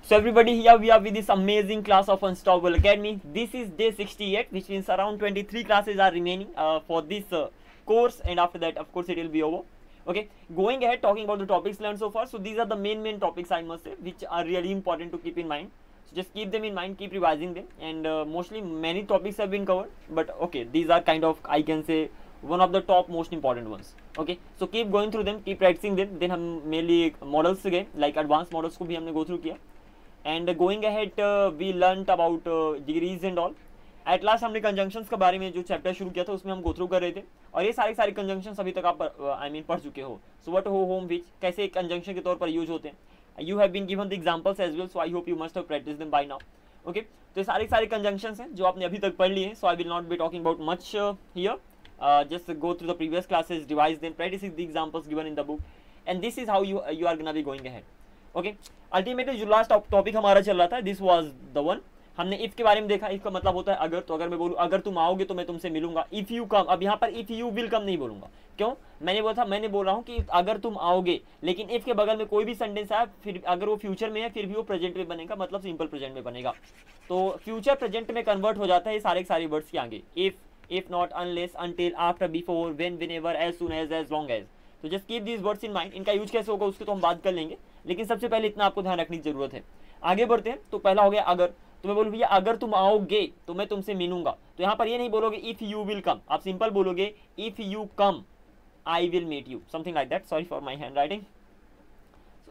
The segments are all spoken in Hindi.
So everybody, here we are with this amazing class of Unstoppable Academy. This is day 68, which means around 23 classes are remaining for this course, and after that, of course, it will be over. Okay, going ahead, talking about the topics learned so far. So these are the main topics, I must say, which are really important to keep in mind. So just keep them in mind, keep revising them, and mostly many topics have been covered. But okay, these are kind of, I can say, one of the top most important ones. Okay, so keep going through them, keep practicing them. Then हम mainly models से गए, like advanced models को भी हमने go through किया. And going ahead, we learnt about degrees and all. At last हमने conjunctions के बारे में जो चैप्टर शुरू किया था उसमें हम go through कर रहे थे, और ये सारे conjunctions अभी तक आप पढ़ चुके हो. So what, who, whom, which कैसे conjunction के तौर पर यूज होते हैं. You have been given the examples as well, so I hope you must have practiced them by now. Okay, तो ये सारे conjunctions हैं जो आपने अभी तक पढ़ लिए हैं. So I will not be talking about much here. Just go through the previous classes, revise them, practice the examples given in the book, and this is how you are gonna be going ahead. Okay, ultimately जो लास्ट टॉपिक हमारा चल रहा था, दिस वाज द वन. हमने इफ के बारे में देखा. इफ का मतलब होता है अगर. तो अगर मैं बोलूँ अगर तुम आओगे तो मैं तुमसे मिलूंगा, इफ यू कम. अब यहाँ पर इफ यू विल कम नहीं बोलूंगा. क्यों? मैंने बोल रहा हूँ कि अगर तुम आओगे, लेकिन इफ के बगल में कोई भी सेंटेंस आया, फिर अगर वो फ्यूचर में है फिर भी वो प्रेजेंट में बनेगा, मतलब सिंपल प्रेजेंट में बनेगा. तो फ्यूचर प्रेजेंट में कन्वर्ट हो जाता है सारे वर्ड्स के आगे. If not, unless, until, after, before, when, whenever, as soon as long as. तो just keep these words in mind. इनका यूज कैसे होगा उसको तो हम बात कर लेंगे, लेकिन सबसे पहले इतना आपको ध्यान रखने की जरूरत है. आगे बढ़ते हैं. तो पहला हो गया अगर. तो मैं बोलूँ भैया अगर तुम आओगे तो मैं तुमसे मिलूंगा. तो यहाँ पर ये नहीं बोलोगे इफ यू विल कम, आप सिंपल बोलोगे if you come I will meet you, something like that. Sorry for my handwriting.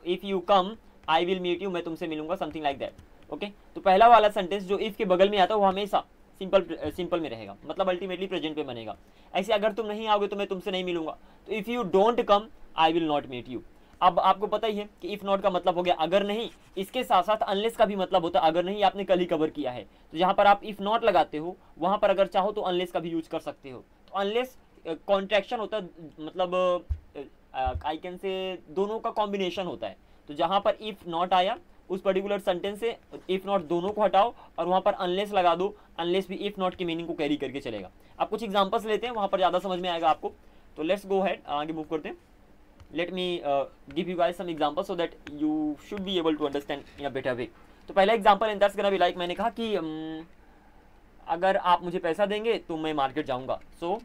If you come I will meet you, मैं तुमसे मिलूंगा, समथिंग लाइक दैट. ओके, तो पहला वाला सेंटेंस जो इफ के बगल में आता है वो हमेशा सिंपल में रहेगा, मतलब अल्टीमेटली प्रेजेंट में बनेगा. ऐसे अगर तुम नहीं आओगे तो मैं तुमसे नहीं मिलूंगा. तो if you don't come I will not meet you. अब आपको पता ही है कि इफ नॉट का मतलब हो गया अगर नहीं. इसके साथ साथ अनलेस का भी मतलब होता है अगर नहीं. आपने कल ही कवर किया है. तो जहां पर आप इफ नॉट लगाते हो वहां पर अगर चाहो तो अनलेस का भी यूज कर सकते हो. तो अनलेस कॉन्ट्रैक्शन होता है, मतलब आई कैन से दोनों का कॉम्बिनेशन होता है. तो जहां पर इफ नॉट आया उस पर्टिकुलर सेंटेंस से इफ नॉट दोनों को हटाओ और वहां पर अनलेस लगा दो. अनलेस भी इफ नॉट की मीनिंग को कैरी करके चलेगा. आप कुछ एग्जांपल्स लेते हैं, वहां पर ज्यादा समझ में आएगा आपको. तो लेट्स गो हेड, आगे मूव करते हैं. Let me give you guys some examples so that you should be able to understand in a better way. तो पहला example in that's gonna be like, मैंने कहा कि अगर आप मुझे पैसा देंगे तो मैं मार्केट जाऊंगा. सो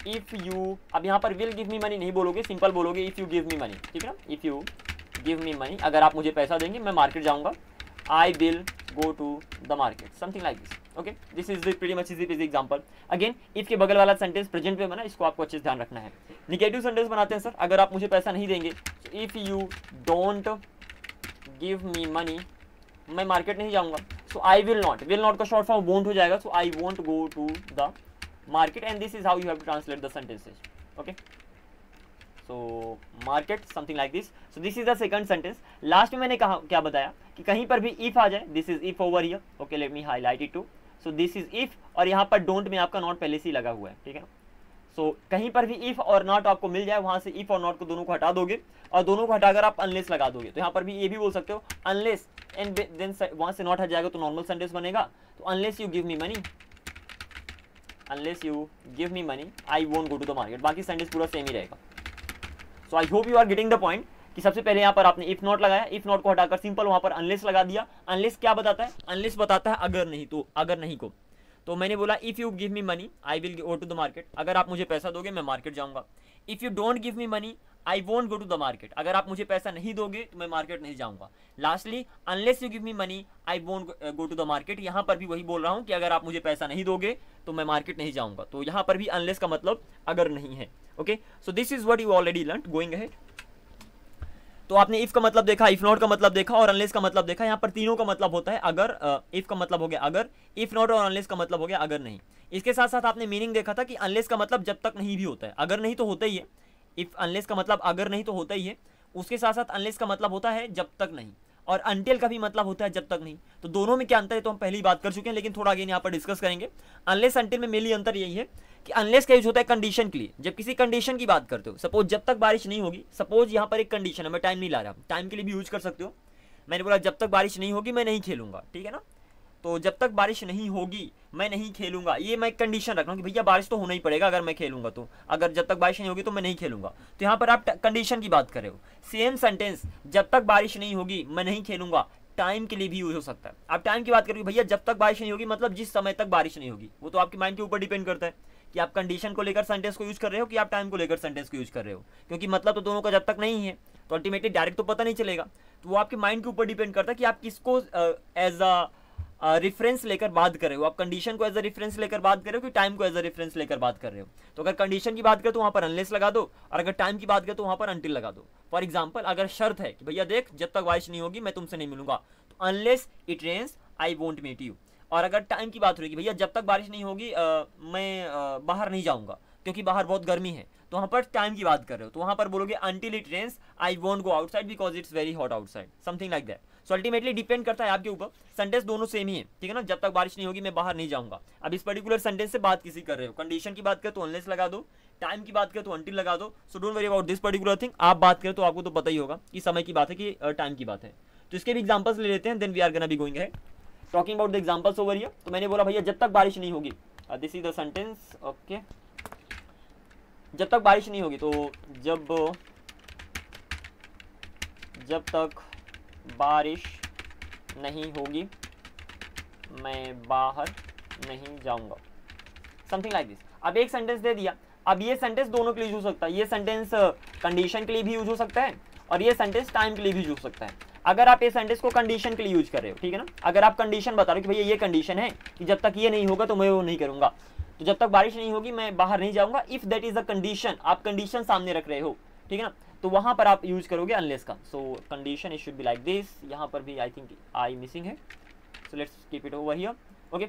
इफ यू, अब यहाँ पर विल गिव मी मनी नहीं बोलोगे, सिंपल बोलोगे if you give me money. ठीक है ना, if you give me money, अगर आप मुझे पैसा देंगे मैं मार्केट जाऊंगा. I will go to the market, something like this. Okay, this is pretty much easy example. Again if के बगल वाला सेंटेंस प्रेजेंट में बना, इसको आपको अच्छे से ध्यान रखना है. निगेटिव सेंटेंस बनाते हैं सर, अगर आप मुझे पैसा नहीं देंगे. If you don't give me money मैं मार्केट नहीं जाऊंगा. सो आई विल नॉट का शॉर्ट फॉर्म वोंट हो जाएगा. So I won't go to the market, and this is how you have to translate the sentences. Okay, so market, something like this. So this is the second sentence. Last में मैंने कहा क्या बताया कि कहीं पर भी if आ जाए, this is if over here. Okay, let me highlight it too. So this is if, और यहाँ पर don't में आपका not पहले से ही लगा हुआ है. ठीक है ना. So कहीं पर भी if और not आपको मिल जाए, वहां से if और not को दोनों को हटा दोगे, और दोनों को हटाकर आप unless लगा दोगे. तो यहाँ पर भी ये भी बोल सकते हो unless, and then वहां से not हट जाएगा तो normal sentence बनेगा. तो unless you give me money, I won't go to the market. बाकी sentence पूरा सेम ही रहेगा. So I hope you are getting the point कि सबसे पहले यहाँ पर आपने इफ नॉट लगाया, इफ नॉट को हटाकर सिंपल वहां पर अनलेस लगा दिया. अनलेस क्या बताता है? अनलेस बताता है अगर नहीं. तो अगर नहीं को, तो मैंने बोला if you give me money I will go to the market, अगर आप मुझे पैसा दोगे मैं मार्केट जाऊंगा. If you don't give me money I won't go to the market, अगर आप मुझे पैसा नहीं दोगे तो मैं मार्केट नहीं जाऊंगा. Lastly unless you give me money I won't go to the market, यहाँ पर भी वही बोल रहा हूँ कि अगर आप मुझे पैसा नहीं दोगे तो मैं मार्केट नहीं जाऊंगा. तो यहाँ पर भी अनलेस का मतलब अगर नहीं है. Okay, so this is what you already learned. Going ahead, तो आपने इफ का मतलब देखा, इफ नॉट का मतलब देखा, और अनलेस का मतलब देखा. यहाँ पर तीनों का मतलब होता है अगर. इफ का मतलब हो गया अगर, इफ नॉट और अनलेस का मतलब हो गया अगर नहीं. इसके साथ साथ आपने मीनिंग देखा था कि अनलेस का मतलब जब तक नहीं भी होता है, अगर नहीं तो होता ही है. इफ अनलेस का मतलब अगर नहीं तो होता ही है, उसके साथ साथ अनलेस का मतलब होता है जब तक नहीं, और अनटिल का भी मतलब होता है जब तक नहीं. तो दोनों में क्या अंतर है तो हम पहले ही बात कर चुके हैं, लेकिन थोड़ा आगे यहाँ पर डिस्कस करेंगे. अनलेस अनटिल में मेनली अंतर यही है कि अनलेस का यूज होता है कंडीशन के लिए. जब किसी कंडीशन की बात करते हो, सपोज जब तक बारिश नहीं होगी, सपोज यहाँ पर एक कंडीशन है, मैं टाइम नहीं ला रहा, टाइम के लिए भी यूज कर सकते हो. मैंने बोला जब तक बारिश नहीं होगी मैं नहीं खेलूंगा. ठीक है ना, तो जब तक बारिश नहीं होगी मैं नहीं खेलूंगा, ये मैं एक कंडीशन रख रहा हूँ कि भैया बारिश तो होना ही पड़ेगा अगर मैं खेलूंगा. तो अगर जब तक बारिश नहीं होगी तो मैं नहीं खेलूंगा. तो यहाँ पर आप कंडीशन की बात कर रहे हो. सेम सेंटेंस, जब तक बारिश नहीं होगी मैं नहीं खेलूंगा, टाइम के लिए भी यूज हो सकता है। आप टाइम की बात करोगे भैया जब तक बारिश नहीं होगी, मतलब जिस समय तक बारिश नहीं होगी, वो तो आपके माइंड के ऊपर डिपेंड करता है कि आप कंडीशन को लेकर सेंटेंस को यूज कर रहे हो कि आप टाइम को लेकर सेंटेंस को यूज कर रहे हो, क्योंकि मतलब तो दोनों का जब तक नहीं है तो अल्टीमेटली डायरेक्ट तो पता नहीं चलेगा। तो वो आपके माइंड के ऊपर डिपेंड करता है कि आप किसको एज अ रेफरेंस लेकर बात कर रहे हो। आप कंडीशन को एज अ रेफरेंस लेकर बात कर रहे हो कि टाइम को एज अ रेफरेंस लेकर बात कर रहे हो। तो अगर कंडीशन की बात करें तो वहां पर अनलेस लगा दो, और अगर टाइम की बात करें तो वहां पर अनटिल लगा दो। फॉर एग्जाम्पल, अगर शर्त है कि भैया देख जब तक बारिश नहीं होगी मैं तुमसे नहीं मिलूंगा, तो unless it rains I won't meet you. और अगर टाइम की बात हो रही है कि भैया जब तक बारिश नहीं होगी मैं बाहर नहीं जाऊंगा क्योंकि बाहर बहुत गर्मी है, तो वहां पर टाइम की बात कर रहे हो, तो वहां पर बोलोगे until it rains I won't go outside because it's very hot outside, something like that. So ultimately depend करता है आपके ऊपर। सेंटेंस दोनों सेम ही है, ठीक है ना, जब तक बारिश नहीं होगी मैं बाहर नहीं जाऊंगा। अब इस पर्टिकुलर सेंटेंस से बात किसी कर रहे हो, कंडीशन की बात करें तो अनलेस लगा दो, टाइम की बात करें तो अंटिल लगा दो। So don't worry about this particular thing. आप बात करें तो आपको तो पता ही होगा कि समय की बात है कि टाइम की बात है। तो इसके भी एग्जांपल्स ले लेते हैं, then we are gonna be going ahead talking about the examples over here. तो मैंने बोला भैया जब तक बारिश नहीं होगी, this is the sentence, okay, जब तक बारिश नहीं होगी, तो जब तक बारिश नहीं होगी मैं बाहर नहीं जाऊंगा, समथिंग लाइक दिस। अब एक सेंटेंस दे दिया। अब ये सेंटेंस दोनों के लिए यूज हो सकता है। ये सेंटेंस कंडीशन के लिए भी यूज हो सकता है और ये सेंटेंस टाइम के लिए भी यूज हो सकता है। अगर आप ये सेंटेंस को कंडीशन के लिए यूज कर रहे हो, ठीक है ना, अगर आप कंडीशन बता रहे हो कि भैया ये कंडीशन है कि जब तक ये नहीं होगा तो मैं वो नहीं करूंगा, तो जब तक बारिश नहीं होगी मैं बाहर नहीं जाऊंगा, if that is a condition, आप कंडीशन सामने रख रहे हो, ठीक है ना, तो वहां पर आप यूज करोगे अनलेस का। So condition it should be like this. यहाँ पर भी आई थिंक आई मिसिंग है, so let's keep it over here, okay.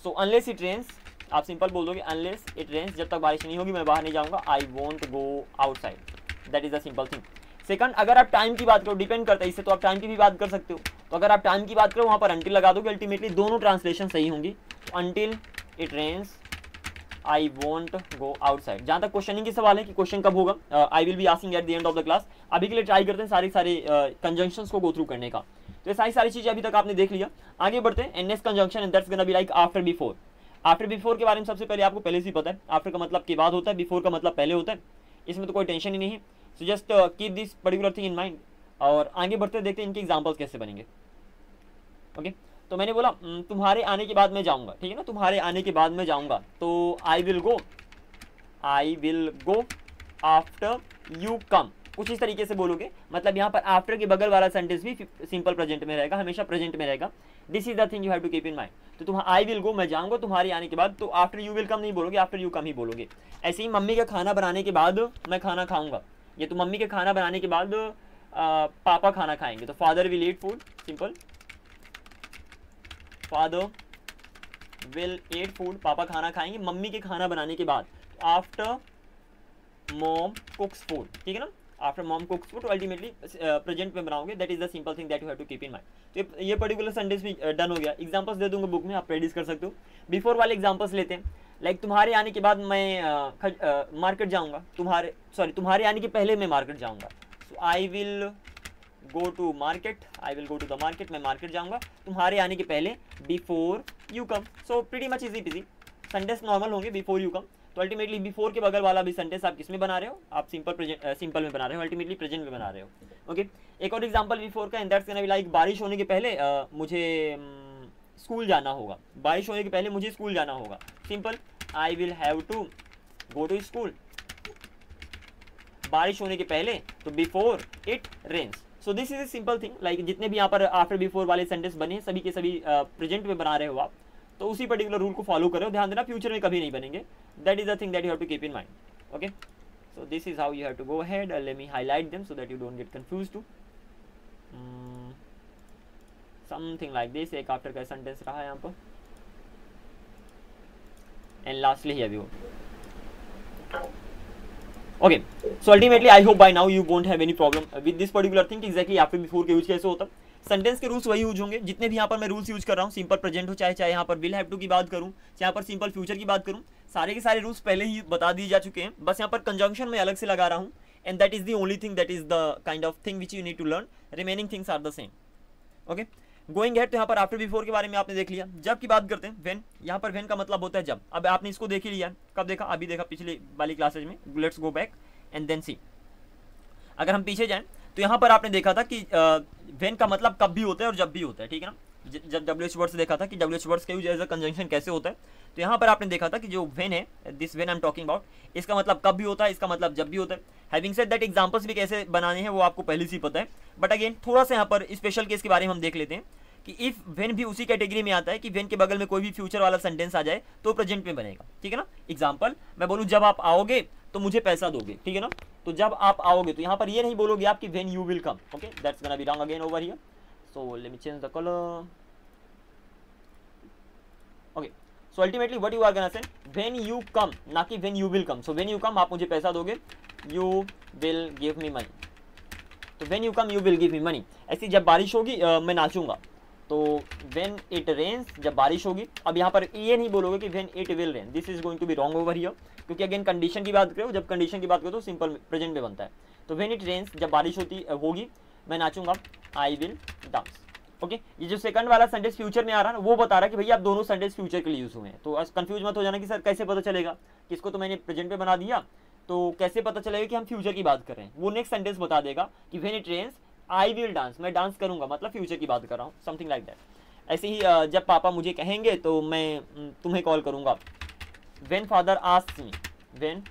So unless it rains, आप सिंपल बोल दोगे अनलेस इट रेन्स, जब तक बारिश नहीं होगी मैं बाहर नहीं जाऊंगा, आई won't go outside, that is the simple thing. Second, अगर आप टाइम की बात करो, डिपेंड करता है इससे, तो आप टाइम की भी बात कर सकते हो। तो अगर आप टाइम की बात करो वहां पर अंटिल लगा दोगे, अल्टीमेटली दोनों ट्रांसलेशन सही होंगी। Until it rains I won't go outside. जहां तक क्वेश्चनिंग की सवाल है कि क्वेश्चन कब होगा, आई will be asking at the end of the class. अभी के लिए ट्राई करते हैं सारी कंजंक्शंस को गो थ्रू करने का। तो ये सारी चीजें अभी तक आपने देख लिया। आगे बढ़ते हैं, and next conjunction and that's gonna be like after before. After before के बारे में सबसे पहले आपको पहले से ही पता है, आफ्टर का मतलब के बाद होता है, बिफोर का मतलब पहले होता है, इसमें तो कोई टेंशन ही नहीं है। So just keep this particular thing in mind. और आगे बढ़ते देखते हैं इनके एग्जाम्पल्स कैसे बनेंगे, ओके। तो मैंने बोला तुम्हारे आने के बाद मैं जाऊंगा, ठीक है ना, तुम्हारे आने के बाद मैं जाऊंगा, तो I will go after you come, कुछ इस तरीके से बोलोगे। मतलब यहाँ पर आफ्टर के बगल वाला सेंटेंस भी सिंपल प्रेजेंट में रहेगा, हमेशा प्रेजेंट में रहेगा। This is the thing you have to keep in mind. तो तुम आई विल गो, मैं जाऊंगा तुम्हारे आने के बाद, तो आफ्टर यू विल कम नहीं बोलोगे, आफ्टर यू कम ही बोलोगे। ऐसे ही मम्मी का खाना बनाने के बाद मैं खाना खाऊंगा, ये तो मम्मी के खाना बनाने के बाद पापा खाना खाएंगे, तो father will eat food, simple, father will eat food, पापा खाना खाएंगे मम्मी के खाना बनाने के बाद, आफ्टर मॉम कुक्स फूड, ठीक है ना, after mom cooks food, ultimately present में बनाओगे। That is the simple thing that you have to keep in mind. तो ये पर्टिकुलर सेंटेंस भी डन हो गया। एग्जांपल्स दे दूंगा बुक में, आप प्रैक्टिस कर सकते हो। बिफोर वाले एग्जांपल्स लेते हैं, लाइक तुम्हारे आने के बाद मैं मार्केट जाऊंगा, तुम्हारे आने के पहले मैं मार्केट जाऊंगा, so I will go to market, I will go to the market, मैं मार्केट जाऊंगा तुम्हारे आने के पहले, before you come. So pretty much easy peasy, sentence normal होंगे बिफोर यू कम। तो अल्टीमेटली बिफोर के बगल वाला भी सेंटेंस आप किस में बना रहे हो, आप सिंपल में बना रहे हो, अल्टीमेटली प्रेजेंट में बना रहे हो, ओके। एक और एग्जांपल बिफोर का, and that's gonna be like बारिश होने के पहले मुझे स्कूल जाना होगा, बारिश होने के पहले मुझे स्कूल जाना होगा, simple, I will have to go to school, बारिश होने के पहले, तो before it rains. So this is a simple thing, like जितने भी यहाँ पर आफ्टर बिफोर वाले सेंटेंस बने हैं सभी के सभी प्रेजेंट में बना रहे हो आप, तो उसी पर्टिकुलर रूल को फॉलो करो। ध्यान देना फ्यूचर में कभी नहीं बनेंगे, that is the thing that you have to keep in mind, okay. So this is how you have to go ahead, let me highlight them so that you don't get confused to something like this. एक आफ्टर का सेंटेंस रहा है यहाँ पर, and lastly here we go, okay. So ultimately I hope by now you won't have any problem with this particular thing, exactly after before के यूज कैसे होता है। सेंटेंस के रूल्स वही यूज होंगे जितने भी यहाँ पर मैं रूल्स यूज कर रहा हूँ, सिंपल प्रेजेंट हो, चाहे यहाँ पर विल हैव टू की बात करूँ, चाहे यहाँ पर सिंपल फ्यूचर की बात करूँ, सारे के सारे रूल्स पहले ही बता दिए जा चुके हैं, बस यहाँ पर कंजंक्शन में अलग से लगा रहा हूँ, and that is the only thing, that is the kind of thing which you need to learn, remaining things are the same, okay. Going head, तो यहाँ पर आफ्टर बिफोर के बारे में आपने देख लिया। जब की बात करते हैं, व्हेन, यहाँ पर व्हेन का मतलब होता है जब। अब आपने इसको देख ही लिया, कब देखा, अभी देखा पिछले वाली क्लासेज में। Let's go back and then see. अगर हम पीछे जाएं तो यहाँ पर आपने देखा था कि व्हेन का मतलब कब भी होता है और जब भी होता है, ठीक है ना। जब WH वर्ड से देखा था कि WH वर्ड्स का यूज एज अ कंजंक्शन कैसे होता है, तो यहाँ पर आपने देखा था कि जो व्हेन है, this when I am talking about, इसका मतलब कब भी होता है, इसका मतलब जब भी होता है। हैविंग सेड दैट एग्जांपल्स भी कैसे बनाने हैं वो आपको पहले से ही पता है, बट अगेन थोड़ा सा यहाँ पर स्पेशल केस के बारे में हम देख लेते हैं कि इफ व्हेन भी उसी कैटेगरी में आता है कि व्हेन के बगल में कोई भी फ्यूचर वाला सेंटेंस आ जाए तो प्रेजेंट में बनेगा, ठीक है ना। एग्जांपल मैं बोलूँ जब आप आओगे तो मुझे पैसा दोगे, ठीक है ना। तो जब आप आओगे तो यहाँ पर ये नहीं बोलोगे आप कि when you will come, okay, that's gonna be wrong again over here. So let me change the colour, okay. So ultimately what you are gonna say when you come, ना कि when you will come. So when you come आप मुझे पैसा दोगे, you will give me money. तो when you come you will give me money. ऐसी जब बारिश होगी मैं नाचूंगा, तो व्हेन इट रेन्स, जब बारिश होगी। अब यहाँ पर ये नहीं बोलोगे कि when it will rain, this is going to be wrong over here, क्योंकि अगेन कंडीशन की बात करो, जब कंडीशन की बात करो तो सिंपल प्रेजेंट में बनता है। तो व्हेन इट रेन्स, जब बारिश होगी मैं नाचूंगा, आई विल डांस, ओके। ये जो सेकंड वाला सेंटेंस फ्यूचर में आ रहा है ना, वो बता रहा है कि भैया आप दोनों सेंटेंस फ्यूचर के लिए यूज हुए हैं। तो कंफ्यूज मत हो जाना कि सर कैसे पता चलेगा, किसको तो मैंने प्रेजेंट में बना दिया, तो कैसे पता चलेगा कि हम फ्यूचर की बात कर रहे हैं। वो नेक्स्ट सेंटेंस बता देगा कि when it rains I will dance, मैं डांस करूंगा, मतलब फ्यूचर की बात कर रहा हूँ, समथिंग लाइक दैट। ऐसे ही जब पापा मुझे कहेंगे तो मैं तुम्हें कॉल करूंगा, when father asks me, when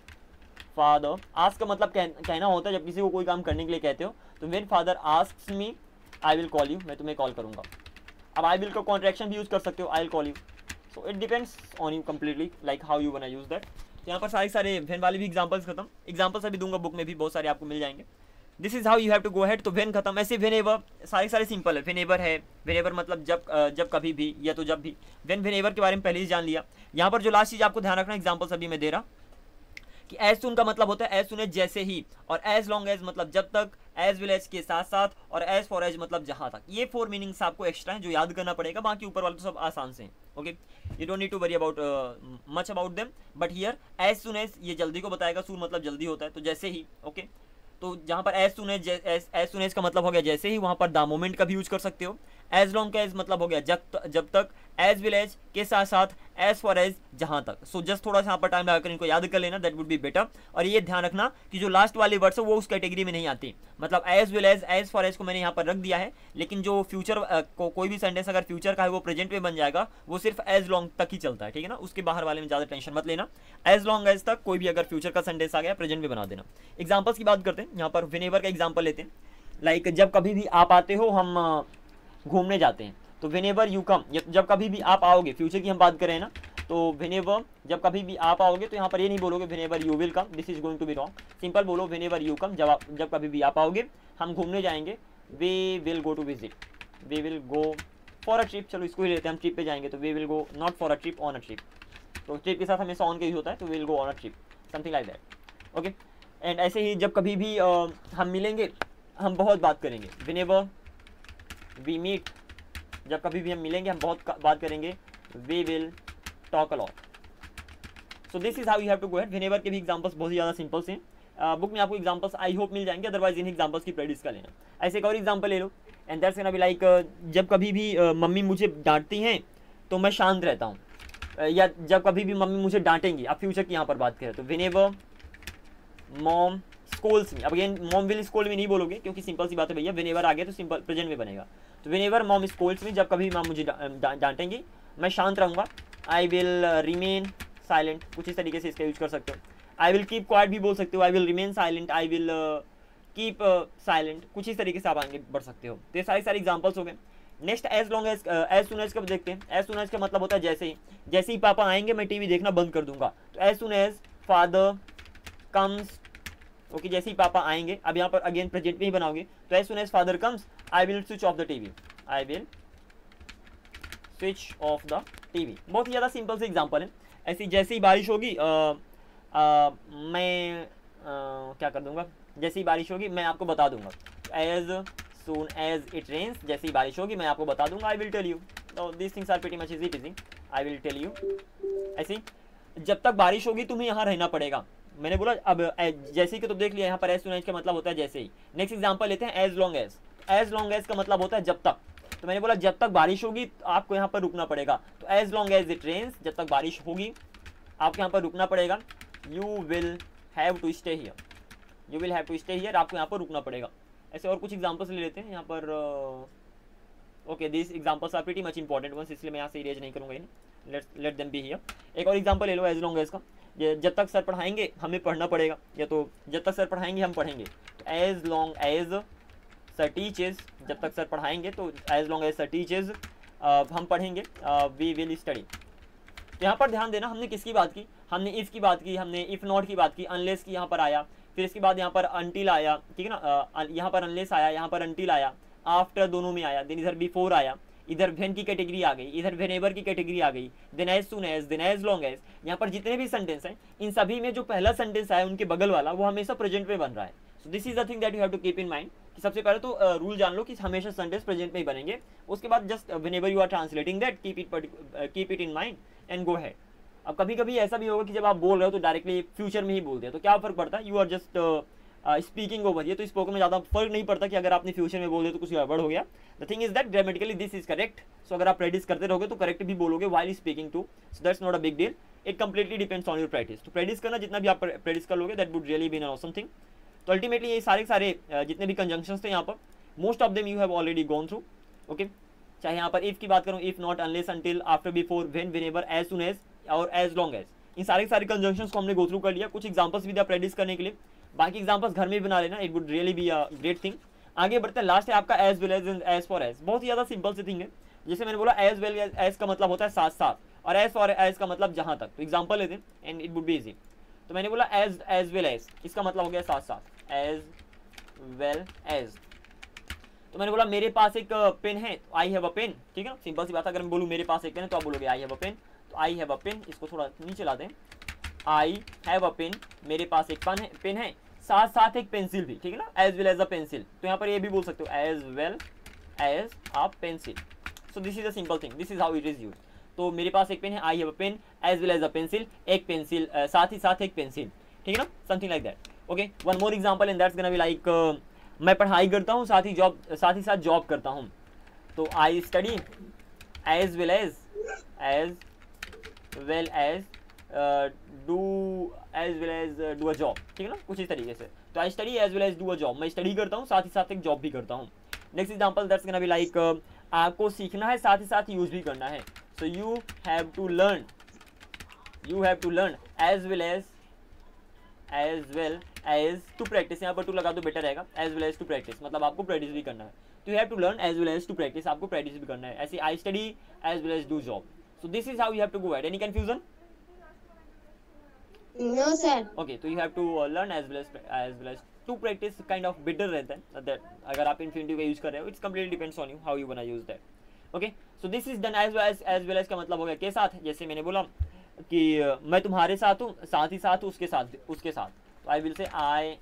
father, ask का मतलब कहना होता है जब किसी को कोई काम करने के लिए कहते हो। तो when father asks me I will call you, मैं तुम्हें कॉल करूंगा। अब आई विल का कॉन्ट्रैक्शन भी यूज कर सकते हो, I will call you. So it depends on you completely, like how you want to use that. यहाँ पर सारे व्हेन वाले भी एग्जांपल्स खत्म, एग्जांपल्स अभी दूंगा बुक में भी बहुत सारे आपको मिल जाएंगे। This is how you have to go head. तो व्हेन खत्म। ऐसे व्हेनेवर सारे सिंपल है। व्हेनेवर है, व्हेनेवर मतलब जब कभी भी, या तो जब भी। व्हेनेवर के बारे में पहले ही जान लिया। यहाँ पर जो लास्ट चीज आपको ध्यान रखना, एग्जांपल्स अभी मैं दे रहा कि एज सुन का मतलब होता है एज सुन एज जैसे ही, और एज लॉन्ग एज मतलब जब तक, एज विल एज के साथ साथ, और एज फॉर एज मतलब जहां तक। ये 4 मीनिंग्स आपको एक्स्ट्रा हैं जो याद करना पड़ेगा, बाकी ऊपर वाले तो सब आसान से हैं, okay. You don't need to worry about much about them, but here as soon as ये जल्दी को बताएगा, सून मतलब जल्दी होता है, तो जैसे ही, ओके। तो जहाँ पर एज सुन एज का मतलब हो गया जैसे ही, वहाँ पर द मोमेंट का भी यूज कर सकते हो। एज लॉन्ग का एज मतलब हो गया जब तक, एज विल एज के साथ साथ, एज फॉर एज जहाँ तक। सो जस्ट थोड़ा सा यहाँ पर टाइम लगाकर इनको याद कर लेना, दैट वुड बी बेटर। और ये ध्यान रखना कि जो लास्ट वाले वर्ड्स है वो उस कैटेगरी में नहीं आती, मतलब as will as for as को मैंने यहाँ पर रख दिया है, लेकिन जो फ्यूचर कोई भी सेंटेंस अगर फ्यूचर का है वो प्रेजेंट में बन जाएगा, वो सिर्फ एज लॉन्ग तक ही चलता है, ठीक है ना। उसके बाहर वाले में ज़्यादा टेंशन मत लेना। एज लॉन्ग एज तक कोई भी अगर फ्यूचर का सेंटेंस आ गया प्रेजेंट में बना देना। एग्जाम्पल्स की बात करते हैं, यहाँ पर व्हेनेवर का एग्जाम्पल लेते हैं। लाइक जब कभी भी आप आते हो, हम घूमने जाते हैं, तो व्हेनेवर यू कम, जब कभी भी आप आओगे, फ्यूचर की हम बात करें ना, तो व्हेनेवर जब कभी भी आप आओगे, तो यहाँ पर ये नहीं बोलोगे whenever you will come, this is going to be wrong. Simple बोलो व्हेनेवर यू कम, जब कभी भी आप आओगे, हम घूमने जाएंगे, we will go to visit, we will go for a trip. चलो इसको ही लेते हैं, हम ट्रिप पे जाएंगे, तो we will go not for a trip, on a trip. तो ट्रिप के साथ हमेशा ऑन का यूज होता है, तो we will go on a trip, something like that, okay. And ऐसे ही जब कभी भी हम मिलेंगे, हम बहुत बात करेंगे, व्हेनेवर वी मीट, जब कभी भी हम मिलेंगे हम बहुत बात करेंगे, we will talk a lot. So this is how you have to go head. Whenever के भी एग्जांपल्स बहुत ही ज़्यादा सिंपल से बुक में आपको एग्जांपल्स आई होप मिल जाएंगे, अदरवाइज इन एग्जांपल्स की प्रैक्टिस कर लेना। ऐसे एक और एग्जांपल ले लो, and that's gonna be like जब कभी भी मम्मी मुझे डांटती हैं तो मैं शांत रहता हूँ, या जब कभी भी मम्मी मुझे डांटेंगी। आप फ्यूचर की यहाँ पर बात करें तो व्हेनेवर मॉम स्कूल्स में, अब अगेन मॉम विल स्कूल में नहीं बोलोगे क्योंकि सिंपल सी बात है भैया, व्हेनेवर आ गया तो सिंपल प्रेजेंट में बनेगा। तो व्हेनेवर मॉम स्कूल्स में, जब कभी माँ मुझे डांटेंगी मैं शांत रहूँगा, आई विल रिमेन साइलेंट, कुछ इस तरीके से इसका यूज कर सकते हो। आई विल कीप क्वाइट भी बोल सकते हो, I will remain silent, I will keep silent, कुछ इस तरीके से आप आगे बढ़ सकते हो। तो ये सारे एग्जाम्पल्स हो गए। Next as long as soon as कब देखते हैं। एज सुन एज का मतलब होता है जैसे ही पापा आएंगे मैं टीवी देखना बंद कर दूंगा। तो as soon as father comes, okay, जैसे ही पापा आएंगे, अब यहाँ पर अगेन प्रेजेंट में ही बनाओगे, तो as soon as father comes I will switch off the TV, I will switch off the TV. बहुत ही ज़्यादा सिंपल से एग्जाम्पल है। ऐसी जैसे ही बारिश होगी मैं क्या कर दूंगा, जैसे ही बारिश होगी मैं आपको बता दूंगा, as soon as it rains, जैसे ही बारिश होगी मैं आपको बता दूंगा, आई विल टेल यू। तो this things are pretty much easy, I will tell you. ऐसे जब तक बारिश होगी तुम्हें यहाँ रहना पड़ेगा, मैंने बोला अब जैसे ही, तो देख लिया यहाँ पर एज सुन एज का मतलब होता है जैसे ही। नेक्स्ट एग्जांपल लेते हैं as long as. As long as का मतलब होता है जब तक, तो मैंने बोला जब तक बारिश होगी तो आपको यहाँ पर रुकना पड़ेगा। तो as long as it rains, जब तक बारिश होगी आपको यहाँ पर रुकना पड़ेगा, you will have to stay here, you will have to stay here, आपको यहाँ पर रुकना पड़ेगा। ऐसे और कुछ एग्जांपल्स ले लेते हैं यहाँ पर। Okay, this examples are pretty much important ones, इसलिए मैं यहाँ से इरेज नहीं करूँगा इन्हें, लेट देम बी हियर। एक और एग्जांपल ले लो एज लॉन्ग एज का, जब तक सर पढ़ाएंगे हमें पढ़ना पड़ेगा, या तो जब तक सर पढ़ाएंगे हम पढ़ेंगे। As long as sir teaches, जब तक सर पढ़ाएंगे तो as long as sir teaches हम पढ़ेंगे, वी विल स्टडी। तो यहाँ पर ध्यान देना, हमने किसकी बात की, हमने इफ़ की बात की, हमने इफ़ नॉट की बात की, अनलेस की यहाँ पर आया, फिर इसके बाद यहाँ पर अनटिल आया, ठीक है ना, यहाँ पर अनलेस आया, यहाँ पर अनटिल आया, आफ्टर दोनों में आया, देन इधर बिफोर आया, इधर व्हेन की कैटेगरी आ गई, इधर व्हेनेवर की कैटेगरी आ गई, then as soon as, then as long as. यहाँ पर जितने भी सेंटेंस हैं इन सभी में जो पहला सेंटेंस आया उनके बगल वाला वो हमेशा प्रेजेंट में बन रहा है। So this is the thing that you have to keep in mind कि सबसे पहले तो रूल जान लो कि हमेशा सेंटेंस प्रेजेंट में ही बनेंगे, उसके बाद just whenever you are translating that keep it in mind and go head. अब कभी कभी ऐसा भी होगा कि जब आप बोल रहे हो तो डायरेक्टली फ्यूचर में ही बोल दिया, तो क्या फर्क पड़ता है, you are just speaking over, ये तो स्पोकन में ज़्यादा फर्क नहीं पड़ता कि अगर आपने फ्यूचर में बोल दिया तो कुछ गड़बड़ हो गया। The thing is that grammatically this is correct, so अगर आप प्रैक्टिस करते रहोगे तो करेक्ट भी बोलोगे while speaking to, so that's not a big deal, it completely depends on your practice. तो प्रैक्टिस करना जितना भी आप प्रैक्टिस कर लोगे that would really be an awesome thing. तो अल्टीमेटली ये सारे जितने भी कंजंक्शंस थे यहाँ पर most of them you have already gone through. Okay, चाहे यहाँ पर इफ़ की बात करूँ, if not, unless, until, after, before, when, whenever, as soon as और एज लॉन्ग एज, इन सारे कंजंक्शंस को हमने गो थ्रू कर लिया। कुछ एग्जांपल्स भी दिया प्रैक्टिस करने के लिए, बाकी एग्जांपल्स घर में भी बना लेना, it would really be a great thing. आगे बढ़ते हैं, लास्ट है आपका as well as for as. बहुत ही ज़्यादा सिंपल सी थिंग है, जैसे मैंने बोला एज वेल एज का मतलब होता है साथ साथ, और एज फॉर एज का मतलब जहाँ तक। तो एग्जाम्पल लेते हैं and it would be easy. तो मैंने बोला एज वेल एज, इसका मतलब हो गया साथ साथ, एज वेल एज। तो मैंने बोला मेरे पास एक पेन है, आई हैव अ पेन, ठीक है ना, सिंपल सी बात। अगर मैं बोलूँ मेरे पास एक पेन है तो आप बोलोगे आई हैव अ पेन, तो आई हैव अ पेन, इसको थोड़ा नीचे लाते हैं, आई हैव अ पेन, मेरे पास एक पेन है, साथ साथ एक पेंसिल भी, ठीक है ना, as well as a pencil. तो यहाँ पर ये भी बोल सकते हो as well as a pencil. So this is a simple thing, this is how it is use. तो मेरे पास एक पेन है, I have a pen, as well as a pencil, एक पेंसिल, साथ ही साथ एक पेंसिल, ठीक है ना, something like that. Okay, one more example and that's gonna be like, मैं पढ़ाई करता हूँ साथ ही साथ जॉब करता हूँ। तो I study as well as do a job, ठीक है ना, कुछ इस तरीके से। तो I study as well as do a job, मैं स्टडी करता हूँ साथ ही साथ एक जॉब भी करता हूँ। Next example that's gonna be like, आपको सीखना है साथ ही साथ यूज भी करना है। So you have to learn as well as to practice. यहाँ पर टू लगा दो बेटर रहेगा, as well as to practice, मतलब आपको प्रैक्टिस भी करना है। तो you have to learn as well as to practice, आपको प्रैक्टिस भी करना है। ऐसे I study as well as do job. So this is how you have to go at. Any confusion? No, sir. Okay, तो you have to learn as well as to practice, kind of better रहता है that अगर आप infinitive का यूज कर रहे हो, it's completely depends on you how you wanna use that. Okay, so this is done as well as का मतलब हो गया के साथ। जैसे मैंने बोला कि मैं तुम्हारे साथ हूँ, साथ ही साथ उसके साथ। तो I will say I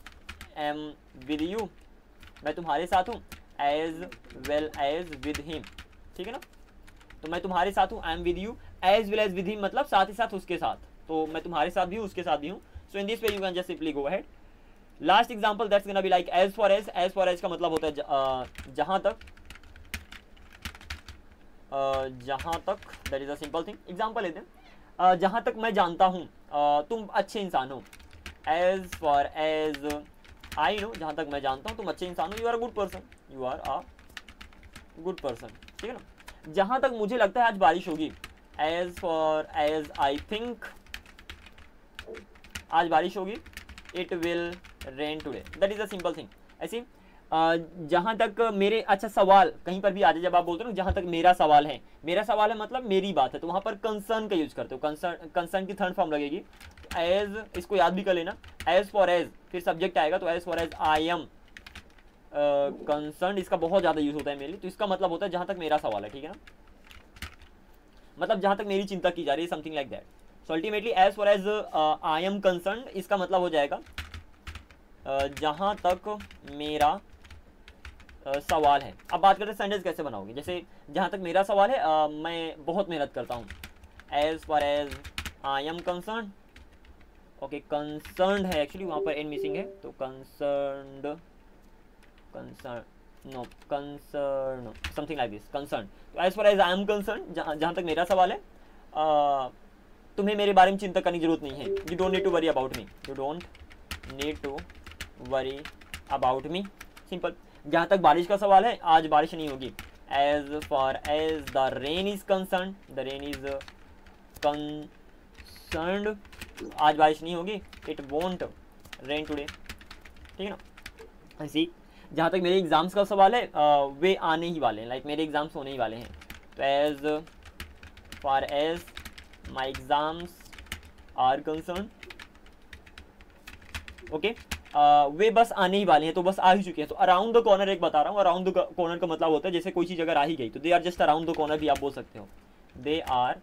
am with you, मैं तुम्हारे साथ हूँ, as well as with him, ठीक है ना। तो मैं तुम्हारे साथ हूँ, I am with you, as well as with him मतलब साथ ही साथ उसके साथ। तो मैं तुम्हारे साथ भी हूँ, उसके साथ भी हूँ। So in this way you can just simply go ahead. Last example that's gonna be like as for as का मतलब होता है जहाँ तक, that is a simple thing. Example लेते हैं, जहाँ तक मैं जानता हूँ तुम अच्छे इंसान हो, as for as I know, जहाँ तक मैं जानता हूँ तुम अच्छे इंसान हो, you are a good person, ठीक है ना। जहाँ तक मुझे लगता है आज बारिश होगी, as for as I think आज बारिश होगी, it will rain today, that is a simple thing. ऐसी जहाँ तक मेरे, अच्छा सवाल कहीं पर भी आ जाए, जब आप बोलते हो ना जहाँ तक मेरा सवाल है मतलब मेरी बात है, तो वहाँ पर कंसर्न का यूज करते हो। कंसर्न की थर्ड फॉर्म लगेगी एज, इसको याद भी कर लेना, एज फॉर एज, फिर सब्जेक्ट आएगा तो as for as I am concern, इसका बहुत ज़्यादा यूज होता है मेनली। तो इसका मतलब होता है जहाँ तक मेरा सवाल है, ठीक है ना, मतलब जहाँ तक मेरी चिंता की जा रही है, something like that. So ultimately as for as I am concern, इसका मतलब हो जाएगा जहाँ तक मेरा सवाल है। अब बात करते हैं सेंटेंस कैसे बनाओगे। जैसे जहाँ तक मेरा सवाल है, मैं बहुत मेहनत करता हूँ, as for as I am concern. Okay, concern है एक्चुअली, वहाँ पर एन मिसिंग है, तो concern something like this, concern. तो as for as I am concern, जहाँ तक मेरा सवाल है, तुम्हें मेरे बारे में चिंता करने की जरूरत नहीं है, you don't need to worry about me, simple. जहाँ तक बारिश का सवाल है, आज बारिश नहीं होगी। As far as the rain is concern, the rain is concerned, आज बारिश नहीं होगी। इट वोंट रेन टुडे, ठीक है ना। ऐसी जहाँ तक मेरे एग्जाम्स का सवाल है, वे आने ही वाले हैं, लाइक मेरे एग्जाम्स होने ही वाले हैं। तो as far as my exams are concern, okay, वे बस आने ही वाले हैं, तो बस आ ही चुके हैं। तो अराउंड द कॉर्नर एक बता रहा हूँ, अराउंड द कॉर्नर का मतलब होता है जैसे कोई चीज़ अगर आ ही गई तो they are just around the corner भी आप बोल सकते हो। दे आर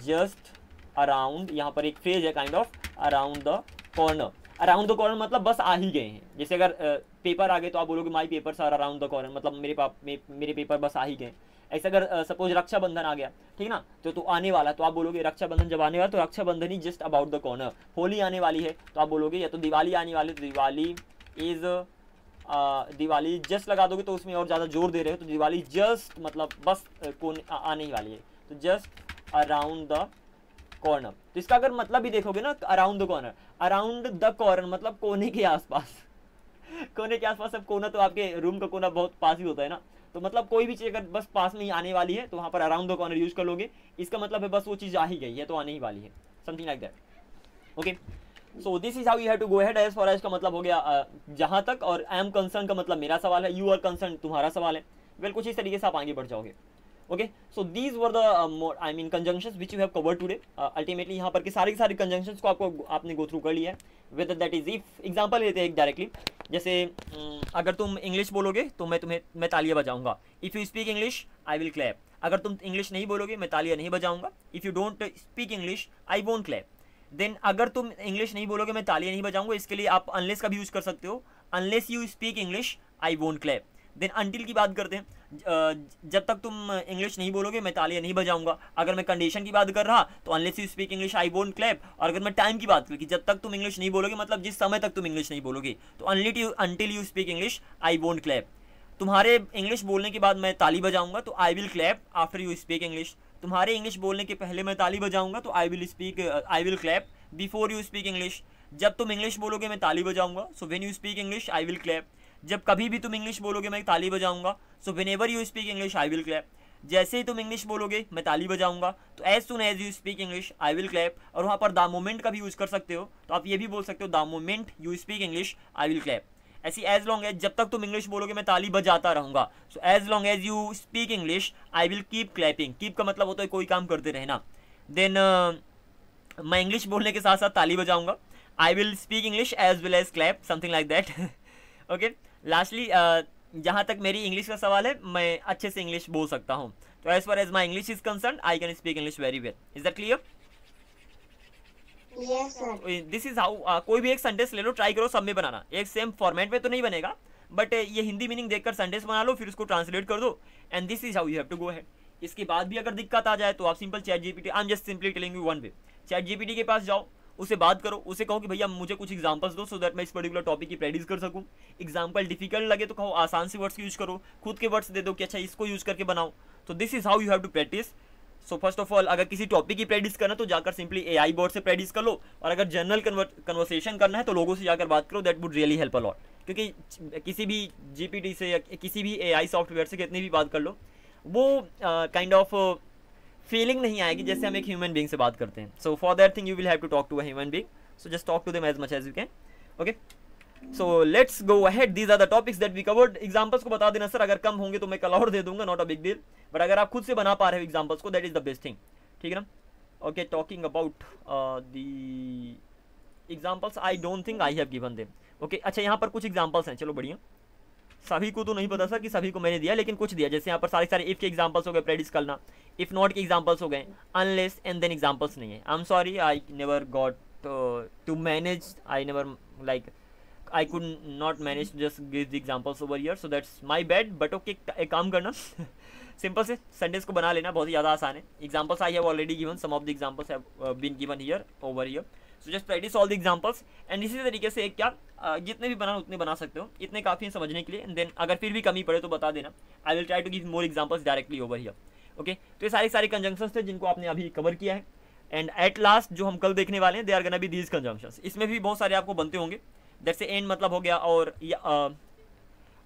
जस्ट अराउंड, यहाँ पर एक फ्रेज है kind of, around the corner. Around the corner मतलब बस आ ही गए हैं। जैसे अगर पेपर आ गए तो आप बोलोगे my papers are around the corner, मतलब मेरे पेपर बस आ ही गए। ऐसे अगर सपोज रक्षाबंधन आ गया, ठीक ना, तो आने वाला, तो आप बोलोगे रक्षाबंधन जब आने वाला तो रक्षाबंधन ही just about the corner. Holi आने वाली है तो आप बोलोगे, या तो दिवाली आने वाली तो दिवाली इज, दिवाली जस्ट लगा दोगे तो उसमें और ज़्यादा जोर दे रहे हो, तो दिवाली जस्ट मतलब बस आने ही वाली है, तो जस्ट अराउंड द कॉर्नर। तो इसका अगर मतलब भी देखोगे ना, around the corner, around the corner मतलब कोने के आसपास। कोने के आसपास, अब कोना तो आपके रूम का कोना बहुत पास ही होता है ना, तो मतलब कोई भी चीज़ अगर बस पास में ही आने वाली है तो वहाँ पर अराउंड द कॉर्नर यूज कर लोगे। इसका मतलब है बस वो चीज़ आ ही गई है तो आने ही वाली है, something like that. Okay, so this is how you have to go ahead. As for as का मतलब हो गया जहाँ तक, और आई एम कंसर्न का मतलब मेरा सवाल है, यू आर कंसर्न तुम्हारा सवाल है। वेल, कुछ इस तरीके से आप आगे बढ़ जाओगे। Okay, so these were the I mean conjunctions which you have covered today. Ultimately यहाँ पर के सारे कंजंक्शंस को आपने गो थ्रू कर लिया है। Whether that is, if example लेते हैं एक डायरेक्टली, जैसे अगर तुम इंग्लिश बोलोगे तो मैं तालियां बजाऊंगा। If you speak English I will clap. अगर तुम इंग्लिश नहीं बोलोगे मैं तालियां नहीं बजाऊंगा। If you don't speak English I won't clap. Then अगर तुम इंग्लिश नहीं बोलोगे मैं तालियां नहीं बजाऊंगा, इसके लिए आप अनलेस का भी यूज़ कर सकते हो। Unless you speak English I won't clap. Then until की बात करते हैं, जब तक तुम इंग्लिश नहीं बोलोगे मैं तालियां नहीं बजाऊंगा। अगर मैं कंडीशन की बात कर रहा तो unless you speak English I won't clap. और अगर मैं टाइम की बात करूँ कि जब तक तुम इंग्लिश नहीं बोलोगे, मतलब जिस समय तक तुम इंग्लिश नहीं बोलोगे, तो until you speak English I won't clap. तुम्हारे इंग्लिश बोलने के बाद मैं ताली बजाऊंगा तो I will clap after you speak English. तुम्हारे इंग्लिश बोलने के पहले मैं ताली बजाऊंगा तो I will clap before you speak English. जब तुम इंग्लिश बोलोगे मैं ताली बजाऊंगा, so when you speak English I will clap. जब कभी भी तुम इंग्लिश बोलोगे मैं ताली बजाऊंगा, so whenever you speak English I will clap. जैसे ही तुम इंग्लिश बोलोगे मैं ताली बजाऊंगा, तो as soon as you speak English I will clap. और वहाँ पर द मोमेंट का भी यूज़ कर सकते हो, तो आप ये भी बोल सकते हो the moment you speak English I will clap. ऐसी एज लॉन्ग एज, जब तक तुम इंग्लिश बोलोगे मैं ताली बजाता रहूँगा, so as long as you speak English I will keep clapping. Keep का मतलब होता है कोई काम करते रहना। देन मैं इंग्लिश बोलने के साथ साथ ताली बजाऊंगा, I will speak English as well as clap, something like that. Okay, lastly जहाँ तक मेरी इंग्लिश का सवाल है, मैं अच्छे से इंग्लिश बोल सकता हूँ। तो as far as my English is concern I can speak English very well. Is that clear? Yes sir. This is how, कोई भी एक सेंटेंस ले लो, ट्राई करो सब में बनाना। एक सेम फॉर्मेट में तो नहीं बनेगा, बट ये हिंदी मीनिंग देखकर सेंटेंस बना लो, फिर उसको ट्रांसलेट कर दो, and this is how you have to go ahead. इसके बाद भी अगर दिक्कत आ जाए तो आप simple ChatGPT, I am just simply telling you one way, ChatGPT के पास जाओ, उससे बात करो, उसे कहो कि भैया मुझे कुछ एग्जांपल्स दो, सो दैट मैं इस पर्टिकुलर टॉपिक की प्रैक्टिस कर सकूं। एग्जांपल डिफिकल्ट लगे तो कहो आसान से वर्ड्स यूज करो, खुद के वर्ड्स दे दो कि अच्छा इसको यूज करके बनाओ। तो this is how you have to practice. So first of all, अगर किसी टॉपिक की प्रैक्टिस करना तो जाकर सिंपली एआई बोर्ड से प्रैक्टिस कर लो, और अगर जनरल कन्वर्सेशन करना है तो लोगों से जाकर बात करो, that would really help a lot. क्योंकि किसी भी जीपीटी से या किसी भी एआई सॉफ्टवेयर से कितनी भी बात कर लो, वो काइंड ऑफ फीलिंग नहीं आएगी जैसे हम एक ह्यूमन बीइंग से बात करते हैं। So for that thing you will have to talk to a human being, so just talk to them as much as you can. Okay, so let's go ahead. These are the topics that we covered. Examples को बता देना सर, अगर कम होंगे तो मैं कल और दे दूंगा, not a big deal, but अगर आप खुद से बना पा रहे हो examples को, that is the best thing. ठीक है ना? Okay, talking about the examples, I don't think I have given them. Okay, अच्छा यहाँ पर कुछ examples हैं, चलो बढ़िया। सभी को तो नहीं पता सर कि सभी को मैंने दिया, लेकिन कुछ दिया। जैसे यहाँ पर सारे इफ के एग्जांपल्स हो गए, प्रेडिक्ट करना, इफ नॉट के एग्जांपल्स हो गए, अनलेस एंड देन एग्जांपल्स नहीं है। I am sorry, I never got to manage, I could not manage to just give the examples over here, so that's my bad, but okay, एक काम करना सिंपल से सेंटेंस को बना लेना, बहुत ही ज़्यादा आसान है। Examples I have already given, some of the examples have been given here over here, so just practice all the examples, and इसी तरीके से क्या जितने भी बनाना उतने बना सकते हो, इतने काफ़ी हैं समझने के लिए। एंड देन अगर फिर भी कमी पड़े तो बता देना, I will try to give more examples directly over here. Okay, तो ये सारे कंजंक्शंस थे जिनको आपने अभी कवर किया है, एंड एट लास्ट जो हम कल देखने वाले हैं, they are gonna be these conjunctions. इसमें भी बहुत सारे आपको बनते होंगे, जैसे एंड मतलब हो गया, और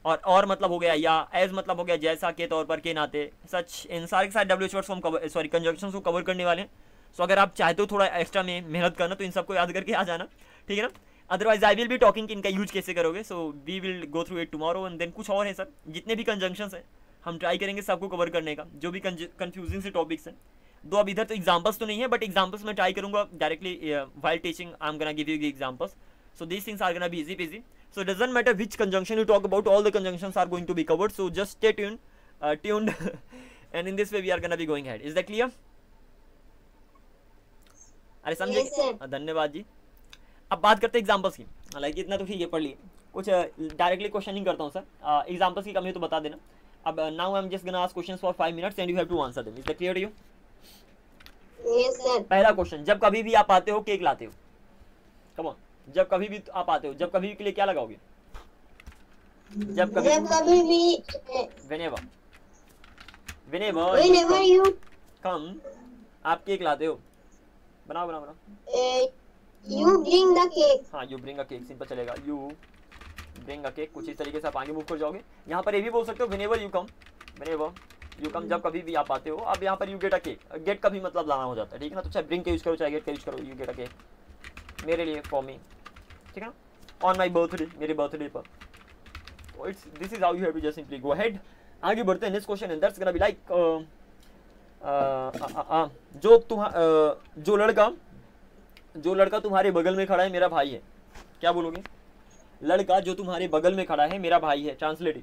और मतलब हो गया या, एज मतलब हो गया जैसा, के तौर पर, के नाते, सच, इन सारे के सारे डब्ल्यू वर्ड्स हम सॉरी कंजंक्शंस को कवर करने वाले हैं। सो अगर आप चाहते हो थोड़ा एक्स्ट्रा में मेहनत करना तो इन सबको याद करके आ जाना, ठीक है ना। Otherwise I will be talking इनका यूज कैसे करोगे, so we will go through it tomorrow and then कुछ और है सर, जितने भी कंजंक्शंस हैं हम ट्राई करेंगे सबको कवर करने का, जो भी कंफ्यूजिंग से टॉपिक्स हैं। दो अब इधर तो एग्जांपल्स तो नहीं है, बट एग्जांपल्स मैं ट्राई करूंगा directly while teaching, I am gonna give you examples, so these things are gonna be easy peasy. So it doesn't matter which conjunction you talk about, all the conjunctions are going to be covered, so just stay tuned and in this way we are gonna be going ahead. Is that clear? अरे समझे? धन्यवाद जी। अब बात करते हैं एग्जांपल्स की। लाइक इतना तो ठीक है, पढ़ लिए, कुछ डायरेक्टली क्वेश्चन नहीं करता हूँ सर, एग्जांपल्स की कमी हो तो बता देना। अब now I am just gonna ask questions for 5 minutes and you have to answer them. Is that clear to you? Yes sir. पहला क्वेश्चन, जब कभी भी आप आते हो केक लाते हो, कम ऑन, जब कभी भी आप आते हो, जब कभी भी के लिए क्या लगाओगे? जब कभी भी whenever you come, आप केक लाते हो, बनाओ you bring the cake। हाँ, you bring a cake, simple चलेगा, you bring a cake, कुछ इस तरीके से आप आगे मूव कर जाओगे। यहाँ पर ये भी बोल सकते हो whenever you come, जब कभी भी आप आते हो। अब यहाँ पर you get a cake, get का भी मतलब लाना हो जाता है, ठीक है ना। तो चाहे bring का यूज करो, चाहे get का यूज करो, you get a cake, मेरे लिए, फॉर मी, ठीक है ना, ऑन माई बर्थडे, मेरे बर्थडे पर। This is how you have to just simply go ahead. आगे बढ़ते हैं, next question and that's gonna be like, जो लड़का तुम्हारे बगल में खड़ा है मेरा भाई है, क्या बोलोगे? लड़का जो तुम्हारे बगल में खड़ा है मेरा भाई है, ट्रांसलेटिव।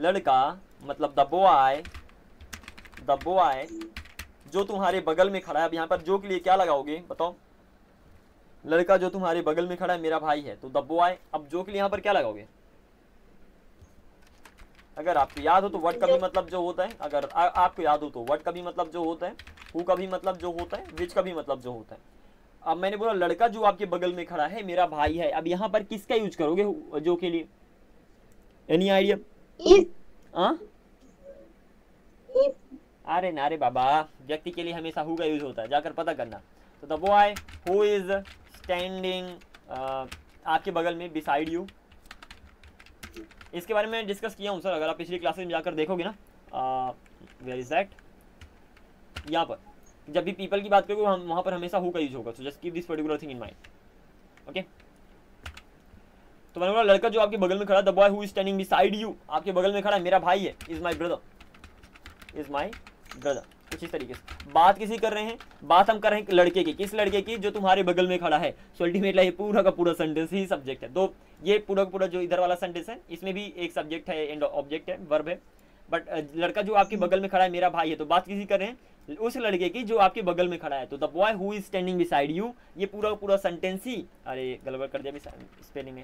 लड़का मतलब द बॉय जो तुम्हारे बगल में खड़ा है। अब यहाँ पर जो के लिए क्या लगाओगे बताओ? लड़का जो तुम्हारे बगल में खड़ा है मेरा भाई है, तो द बॉय। अब जो के लिए यहाँ पर क्या लगाओगे? अगर आपको याद हो तो वर्ड का भी मतलब जो होता है, अगर आपको याद हो तो वर्ड का भी मतलब जो होता है, हु का भी मतलब जो होता है, विच का भी मतलब जो होता है। अब मैंने बोला लड़का जो आपके बगल में खड़ा है मेरा भाई है, अब यहाँ पर किसका यूज करोगे जो के लिए? Any idea? अरे ना रे बाबा, व्यक्ति के लिए हमेशा हु का यूज होता है, जाकर पता करना। तो the boy who is standing आपके बगल में, बिसाइड यू। इसके बारे में डिस्कस किया हूँ सर, अगर आप पिछली क्लासेस में जाकर देखोगे ना, वेयर इज दैट, यहाँ पर जब भी पीपल की बात करोगे हम वहाँ पर हमेशा हु का यूज होगा। So just keep this particular thing in mind, okay. तो मैंने बोला लड़का जो आपके बगल में खड़ा, the boy who is standing beside you, आपके बगल में खड़ा है मेरा भाई है, इज माई ब्रदर, कुछ इस तरीके से। बात किसी कर रहे हैं? बात हम कर रहे हैं लड़के की। किस लड़के की? जो तुम्हारे बगल में खड़ा है। सो अल्टीमेटली ये पूरा का पूरा सेंटेंस ही सब्जेक्ट है। दो ये पूरा का पूरा जो इधर वाला सेंटेंस है इसमें भी एक सब्जेक्ट है एंड ऑब्जेक्ट है, वर्ब है। बट लड़का जो आपके बगल में खड़ा है मेरा भाई है, तो बात किसी कर रहे हैं? उस लड़के की जो आपके बगल में खड़ा है। तो the boy who is standing beside you, ये पूरा का पूरा सेंटेंस ही, अरे गड़बड़ कर दिया स्पेलिंग में,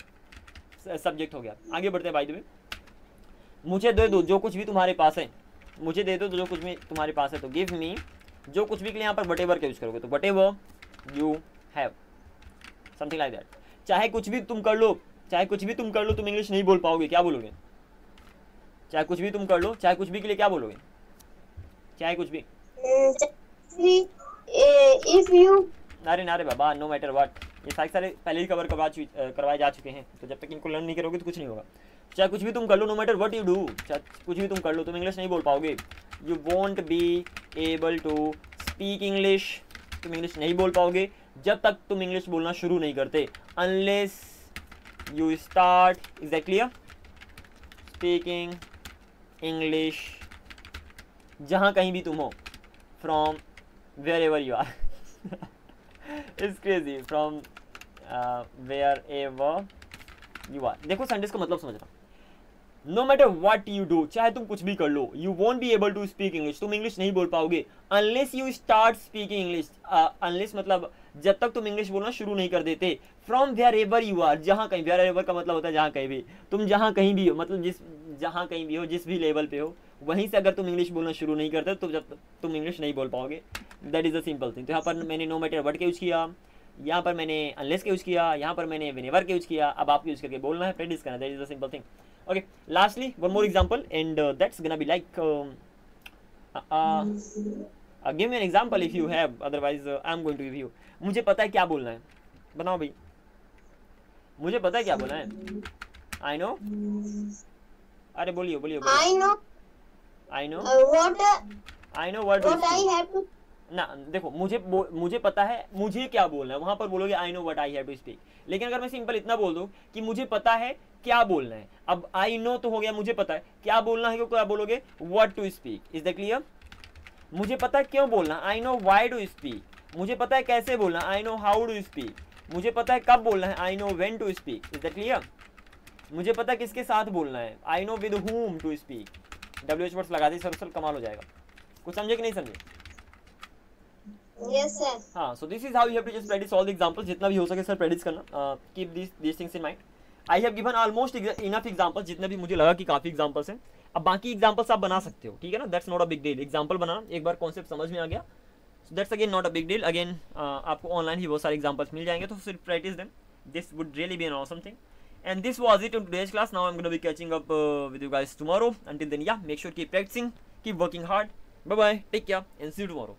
सब्जेक्ट हो गया। आगे बढ़ते हैं भाई। तुम्हें मुझे दे दो जो कुछ भी तुम्हारे पास है, मुझे दे दो जो कुछ भी तुम्हारे पास है। तो गिव मी, जो कुछ भी के लिए यहाँ पर वटेवर का यूज करोगे, तो whatever you have, something like that. चाहे कुछ भी तुम कर लो, चाहे कुछ भी तुम कर लो, तुम इंग्लिश नहीं बोल पाओगे, क्या बोलोगे? चाहे कुछ भी तुम कर लो, चाहे कुछ भी के लिए क्या बोलोगे? चाहे कुछ भी, इफ यू, अरे ना रे बाबा, नो मैटर व्हाट, ये सारे पहले ही कवर करवाए जा चुके हैं, तो जब तक इनको लर्न नहीं करोगे तो कुछ नहीं होगा। चाहे कुछ भी तुम कर लो, no matter what you do, चाहे कुछ भी तुम कर लो, तुम इंग्लिश नहीं बोल पाओगे। You won't be able to speak English, तुम इंग्लिश नहीं बोल पाओगे जब तक तुम इंग्लिश बोलना शुरू नहीं करते, unless you start, exactly, speaking English जहाँ कहीं भी तुम हो, from wherever you are, it's crazy, from wherever you are. देखो सेंटेंस का मतलब समझना, no matter what you do, चाहे तुम कुछ भी कर लो, you won't be able to speak English, तुम इंग्लिश नहीं बोल पाओगे, unless you start speaking English, unless मतलब जब तक तुम इंग्लिश बोलना शुरू नहीं कर देते, from wherever you are, जहाँ कहीं, वेयर एवर का मतलब होता है जहाँ कहीं भी, तुम जहाँ कहीं भी हो, मतलब जहाँ कहीं भी हो, जिस भी लेवल पे हो, वहीं से अगर तुम इंग्लिश बोलना शुरू नहीं करते तो जब तुम इंग्लिश नहीं बोल पाओगे। That is a simple thing. तो यहाँ पर मैंने नो मैटर व्हाट का यूज किया, यहाँ पर मैंने अनलेस का यूज किया, यहाँ पर मैंने व्हेनेवर का यूज किया। अब आपको यूज करके बोलना है, प्रैक्टिस करना, that is a simple thing. Okay, lastly one more example and that's gonna be like give me an example if you have, otherwise I'm going to give you। मुझे पता है क्या बोलना है, बनाओ भाई, मुझे पता है क्या बोलना है। आई नो, अरे बोलिए बोलिए I know I know, what I know what I have to. ना देखो, मुझे पता है मुझे क्या बोलना है, वहां पर बोलोगे I know what I have to speak. लेकिन अगर मैं सिंपल इतना बोल दूं कि मुझे पता है क्या बोलना है, अब आई नो तो हो गया मुझे पता है, क्या बोलना है क्या बोलोगे what to speak. Is that clear? मुझे पता है क्यों बोलना, I know why to speak. मुझे पता है कैसे बोलना, I know how to speak. मुझे पता है कब बोलना है, I know when to speak. Is that clear? मुझे पता है किसके साथ बोलना है, I know with whom to speak. WH words लगा दी सर, कमाल हो जाएगा। कुछ समझे कि नहीं समझे? Yes, sir. हाँ, so this is how you have to just practice all the examples, जितना भी हो सके सर प्रैक्टिस करना। Keep this things in mind. I have given almost enough examples, जितने भी मुझे लगा कि काफी एग्जांपल्स हैं। अब बाकी एग्जांपल्स आप बना सकते हो, ठीक है ना, that's not a big deal. Example बनाना, एक बार कॉन्सेप्ट समझ में आ गया, so that's again not a big deal. Again आपको ऑनलाइन ही बहुत सारे एग्जांपल्स मिल जाएंगे, तो सिर्फ practice them, this would really be an awesome thing. And this was it in today's class. Now I'm going to be catching up with you guys tomorrow. Until then, yeah, make sure keep practicing, keep working hard. Bye bye, take care, and see you tomorrow.